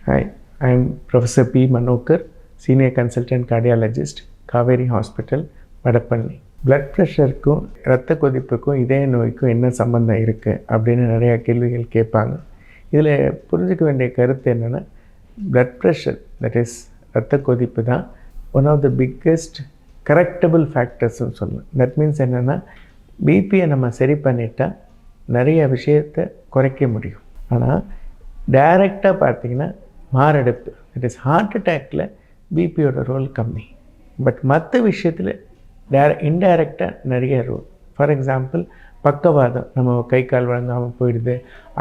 Hi, I am Professor P. Manokar, Senior Consultant Cardiologist, Kaveri Hospital, Vadapalani. Blood ப்ரெஷருக்கும் இரத்த கொதிப்புக்கும் இதய நோய்க்கும் என்ன சம்மந்தம் இருக்குது அப்படின்னு நிறையா கேள்விகள் கேட்பாங்க. இதில் புரிஞ்சிக்க வேண்டிய கருத்து என்னென்னா, பிளட் ப்ரெஷர் தட் இஸ் இரத்த கொதிப்பு தான் one of the biggest correctable ஃபேக்டர்ஸ்னு சொல்லலாம். தட் மீன்ஸ் என்னென்னா, பிபியை நம்ம சரி பண்ணிட்டால் நிறைய விஷயத்தை குறைக்க முடியும். ஆனால் டைரெக்டாக பார்த்திங்கன்னா மாரடைப்பு தட் இஸ் ஹார்ட் அட்டாக்கில் பிபியோட ரோல் கம்மி. பட் மற்ற விஷயத்தில் இன்டைரக்டாக நிறைய ரோல். ஃபார் எக்ஸாம்பிள் பக்கவாதம், நம்ம கை கால் வழங்காமல் போயிடுது.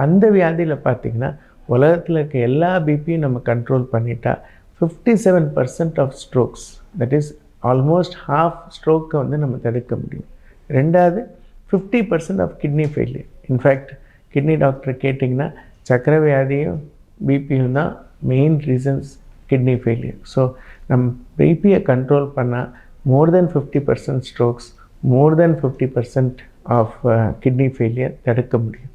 அந்த வியாதியில் பார்த்திங்கன்னா உலகத்தில் இருக்க எல்லா பிபியும் நம்ம கண்ட்ரோல் பண்ணிட்டா 57% of strokes that is almost half ஸ்ட்ரோக்கை வந்து நம்ம தடுக்க முடியும். ரெண்டாவது 50% of kidney failure. In fact kidney doctor கேட்டிங்கன்னா சர்க்கரை வியாதியும் பிபியும் தான் main reasons kidney failure. So நம்ம பிபியை கண்ட்ரோல் பண்ணால் more than 50% strokes, more than 50% of kidney failure தடுக்க முடியும்.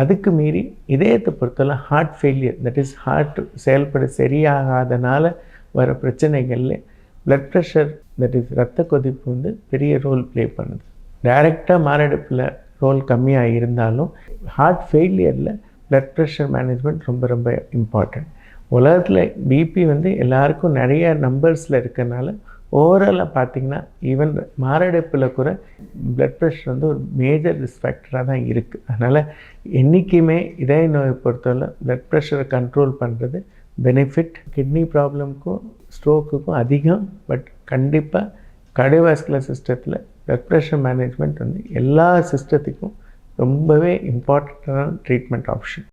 அதுக்கு மீறி இதயத்தை பொறுத்தவரை heart failure that is heart செயல்பட சரியாகாதனால வர பிரச்சனைகளில் பிளட் ப்ரெஷர் தட் இஸ் இரத்த கொதிப்பு வந்து பெரிய ரோல் ப்ளே பண்ணுது. டைரெக்டாக மாரடைப்பில் ரோல் கம்மியாக இருந்தாலும் ஹார்ட் ஃபெயிலியரில் பிளட் ப்ரெஷர் மேனேஜ்மெண்ட் ரொம்ப ரொம்ப இம்பார்ட்டண்ட். உலகத்தில் பிபி வந்து எல்லாருக்கும் நிறைய நம்பர்ஸில் இருக்கிறனால ஓவராலாக பார்த்திங்கன்னா ஈவன் மாரடைப்பில் கூட பிளட் ப்ரெஷர் வந்து ஒரு மேஜர் ரிஸ்க் ஃபேக்டராக தான் இருக்குது. அதனால் என்றைக்குமே இதய நோயை பொறுத்தவரை பிளட் ப்ரெஷரை கண்ட்ரோல் பண்ணுறது பெனிஃபிட். கிட்னி ப்ராப்ளம்க்கும் ஸ்ட்ரோக்குக்கும் அதிகம். பட் கண்டிப்பாக கார்டியோவாஸ்குலர் சிஸ்டத்தில் பிளட் ப்ரெஷர் மேனேஜ்மெண்ட் வந்து எல்லா சிஸ்டத்துக்கும் ரொம்பவே இம்பார்ட்டண்ட்டான ட்ரீட்மெண்ட் ஆப்ஷன்.